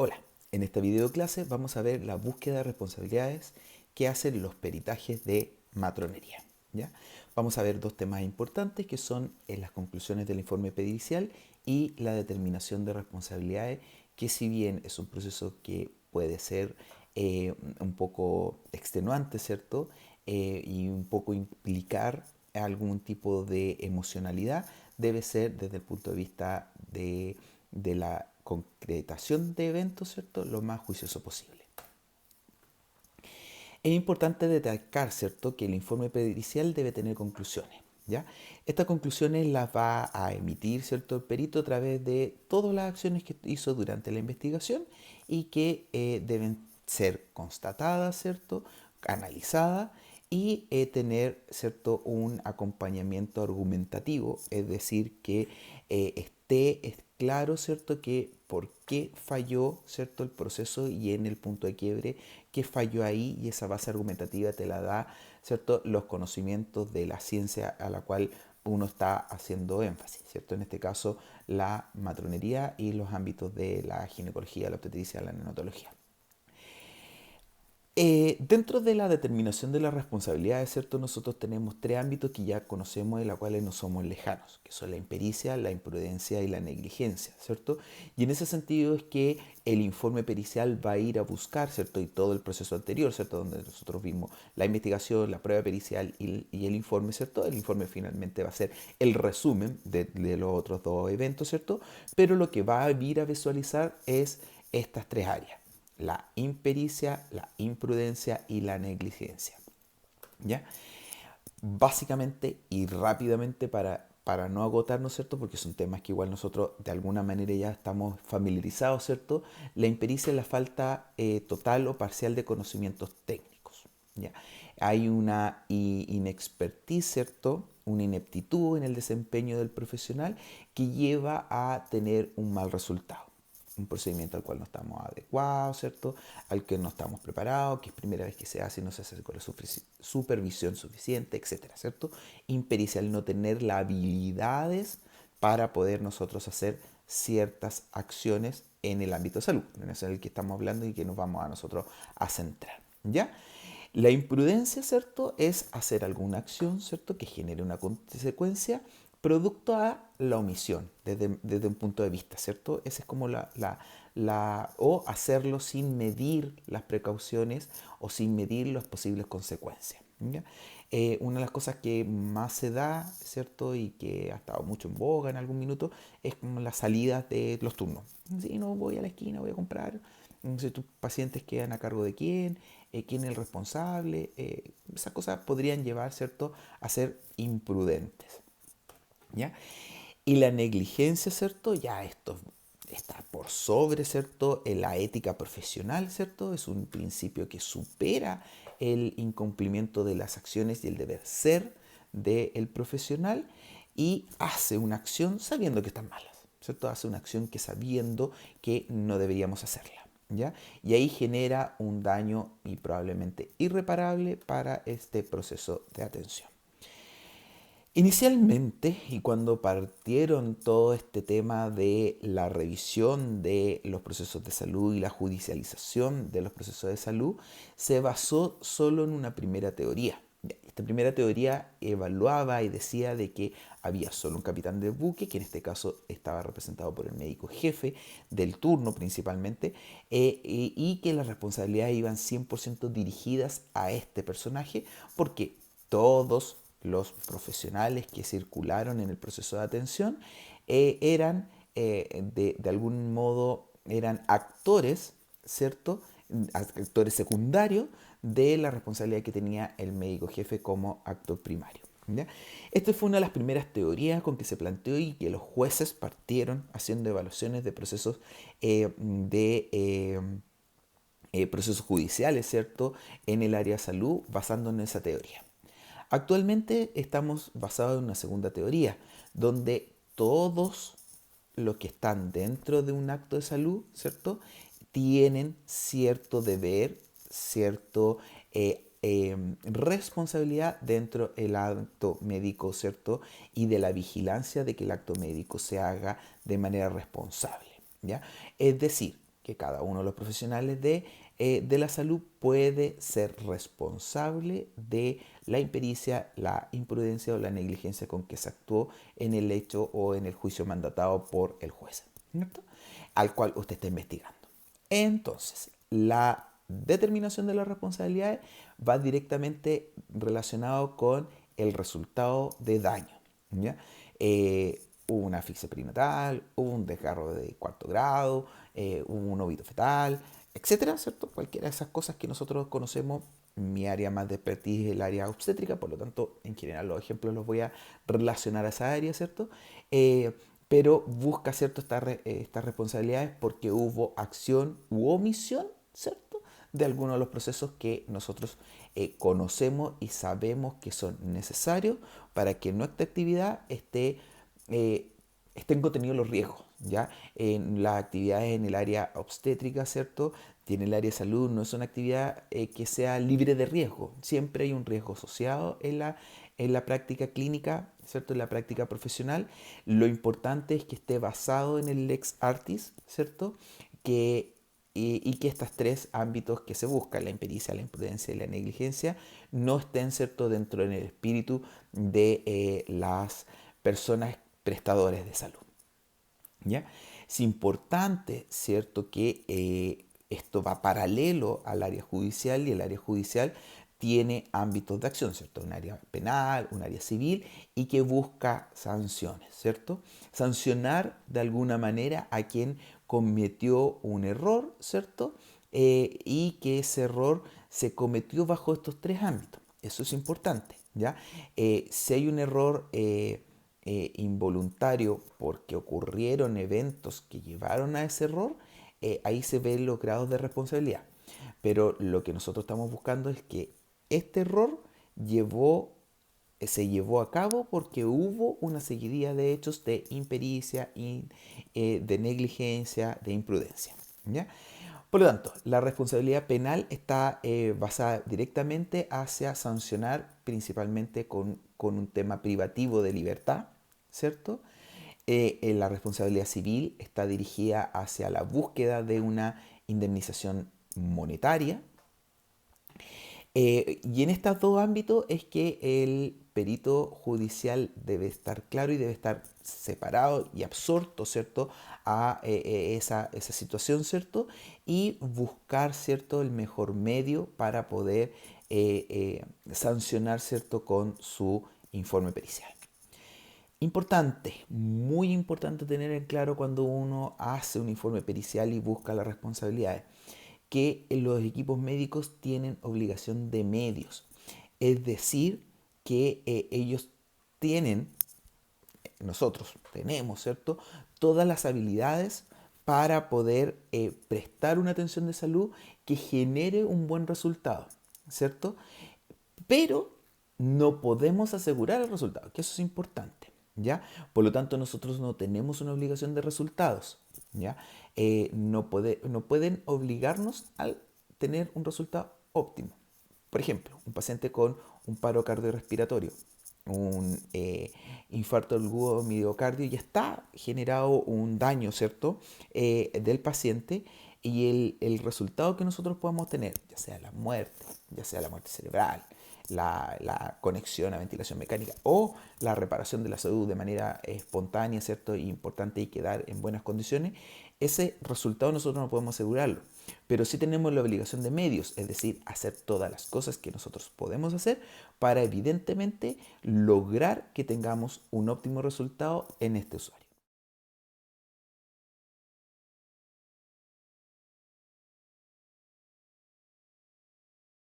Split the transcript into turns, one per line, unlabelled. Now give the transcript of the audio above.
Hola, en esta video clase vamos a ver la búsqueda de responsabilidades que hacen los peritajes de matronería. ¿Ya? Vamos a ver dos temas importantes que son las conclusiones del informe pericial y la determinación de responsabilidades, que si bien es un proceso que puede ser un poco extenuante, ¿cierto? Y un poco implicar algún tipo de emocionalidad, debe ser desde el punto de vista de la concretación de eventos, ¿cierto?, lo más juicioso posible. Es importante destacar, ¿cierto?, que el informe pericial debe tener conclusiones. ¿Ya? Estas conclusiones las va a emitir, ¿cierto?, el perito a través de todas las acciones que hizo durante la investigación y que deben ser constatadas, ¿cierto?, analizadas y tener, ¿cierto?, un acompañamiento argumentativo, es decir, que esté claro, ¿cierto?, que por qué falló, ¿cierto?, el proceso y en el punto de quiebre, qué falló ahí, y esa base argumentativa te la da, ¿cierto?, los conocimientos de la ciencia a la cual uno está haciendo énfasis, ¿cierto? En este caso, la matronería y los ámbitos de la ginecología, la obstetricia, la neonatología. Dentro de la determinación de las responsabilidades, ¿cierto? Nosotros tenemos tres ámbitos que ya conocemos, de los cuales no somos lejanos, que son la impericia, la imprudencia y la negligencia, ¿cierto? Y en ese sentido es que el informe pericial va a ir a buscar, ¿cierto? Y todo el proceso anterior, ¿cierto? Donde nosotros vimos la investigación, la prueba pericial y el informe, ¿cierto? El informe finalmente va a ser el resumen de los otros dos eventos, ¿cierto? Pero lo que va a ir a visualizar es estas tres áreas: la impericia, la imprudencia y la negligencia. ¿Ya? Básicamente y rápidamente para no agotarnos, ¿cierto? Porque son temas que igual nosotros de alguna manera ya estamos familiarizados, ¿cierto? La impericia es la falta total o parcial de conocimientos técnicos. ¿Ya? Hay una inexpertise, ¿cierto? Una ineptitud en el desempeño del profesional que lleva a tener un mal resultado, un procedimiento al cual no estamos adecuados, ¿cierto? Al que no estamos preparados, que es primera vez que se hace y no se hace con la supervisión suficiente, etcétera, ¿cierto? Impericial no tener las habilidades para poder nosotros hacer ciertas acciones en el ámbito de salud, en ese es el que estamos hablando y que nos vamos a nosotros a centrar, ¿ya? La imprudencia, ¿cierto?, es hacer alguna acción, ¿cierto?, que genere una consecuencia producto a la omisión, desde un punto de vista, ¿cierto? Esa es como o hacerlo sin medir las precauciones o sin medir las posibles consecuencias. ¿Ya? Una de las cosas que más se da, ¿cierto?, y que ha estado mucho en boga en algún minuto, es como las salidas de los turnos. Si no, voy a la esquina, voy a comprar. Si tus pacientes quedan a cargo de quién, quién es el responsable, esas cosas podrían llevar, ¿cierto?, a ser imprudentes. ¿Ya? Y la negligencia, ¿cierto? Ya esto está por sobre, ¿cierto?, en la ética profesional, ¿cierto? Es un principio que supera el incumplimiento de las acciones y el deber ser del profesional y hace una acción sabiendo que están malas, ¿cierto? Hace una acción que sabiendo que no deberíamos hacerla, ¿ya? Y ahí genera un daño y probablemente irreparable para este proceso de atención. Inicialmente, y cuando partieron todo este tema de la revisión de los procesos de salud y la judicialización de los procesos de salud, se basó solo en una primera teoría. Esta primera teoría evaluaba y decía de que había solo un capitán de buque, que en este caso estaba representado por el médico jefe del turno principalmente, y que las responsabilidades iban 100% dirigidas a este personaje, porque todos los profesionales que circularon en el proceso de atención eran de algún modo eran actores, ¿cierto? Actores secundarios de la responsabilidad que tenía el médico jefe como actor primario. ¿Ya? Esta fue una de las primeras teorías con que se planteó y que los jueces partieron haciendo evaluaciones de procesos procesos judiciales, ¿cierto?, en el área de salud, basándonos en esa teoría. Actualmente estamos basados en una segunda teoría, donde todos los que están dentro de un acto de salud, ¿cierto?, tienen cierto deber, cierto responsabilidad dentro del acto médico, ¿cierto?, y de la vigilancia de que el acto médico se haga de manera responsable, ¿ya? Es decir, que cada uno de los profesionales de la salud puede ser responsable de la impericia, la imprudencia o la negligencia con que se actuó en el hecho o en el juicio mandatado por el juez, ¿cierto? Al cual usted está investigando. Entonces, la determinación de las responsabilidades va directamente relacionado con el resultado de daño, ¿ya? Hubo una asfixia perinatal, hubo un desgarro de cuarto grado, hubo un óbito fetal, etcétera, ¿cierto? Cualquiera de esas cosas que nosotros conocemos. Mi área más de expertise es el área obstétrica, por lo tanto, en general los ejemplos los voy a relacionar a esa área, ¿cierto? Pero busca, ¿cierto?, estas responsabilidades porque hubo acción u omisión, ¿cierto?, de algunos de los procesos que nosotros conocemos y sabemos que son necesarios para que nuestra actividad estén contenidos los riesgos, ¿ya? En las actividades en el área obstétrica, ¿cierto? Tiene el área de salud, no es una actividad que sea libre de riesgo. Siempre hay un riesgo asociado en la práctica clínica, ¿cierto? En la práctica profesional. Lo importante es que esté basado en el lex artis, ¿cierto? Y que estos tres ámbitos que se buscan, la impericia, la imprudencia y la negligencia, no estén, ¿cierto?, dentro del espíritu de las personas prestadores de salud, ¿ya? Es importante, ¿cierto?, que esto va paralelo al área judicial y el área judicial tiene ámbitos de acción, ¿cierto? Un área penal, un área civil y que busca sanciones, ¿cierto? Sancionar de alguna manera a quien cometió un error, ¿cierto? Y que ese error se cometió bajo estos tres ámbitos. Eso es importante, ¿ya? Si hay un error involuntario porque ocurrieron eventos que llevaron a ese error, ahí se ven los grados de responsabilidad. Pero lo que nosotros estamos buscando es que este error se llevó a cabo porque hubo una seguidilla de hechos de impericia, de negligencia, de imprudencia, ¿ya? Por lo tanto, la responsabilidad penal está basada directamente hacia sancionar principalmente con un tema privativo de libertad, ¿cierto? La responsabilidad civil está dirigida hacia la búsqueda de una indemnización monetaria, y en estos dos ámbitos es que el perito judicial debe estar claro y debe estar separado y absorto, ¿cierto?, a esa situación, ¿cierto?, y buscar, ¿cierto?, el mejor medio para poder sancionar, ¿cierto?, con su informe pericial. Importante, muy importante tener en claro cuando uno hace un informe pericial y busca las responsabilidades, que los equipos médicos tienen obligación de medios. Es decir, que ellos tienen, nosotros tenemos, ¿cierto?, todas las habilidades para poder prestar una atención de salud que genere un buen resultado, ¿cierto? Pero no podemos asegurar el resultado, que eso es importante, ¿ya? Por lo tanto, nosotros no tenemos una obligación de resultados, ¿ya? No pueden obligarnos a tener un resultado óptimo. Por ejemplo, un paciente con un paro cardiorrespiratorio, un infarto agudo miocardio, ya está generado un daño, ¿cierto?, del paciente, y el resultado que nosotros podamos tener, ya sea la muerte cerebral, la conexión a ventilación mecánica o la reparación de la salud de manera espontánea, ¿cierto?, y importante y quedar en buenas condiciones, ese resultado nosotros no podemos asegurarlo. Pero sí tenemos la obligación de medios, es decir, hacer todas las cosas que nosotros podemos hacer para evidentemente lograr que tengamos un óptimo resultado en este usuario.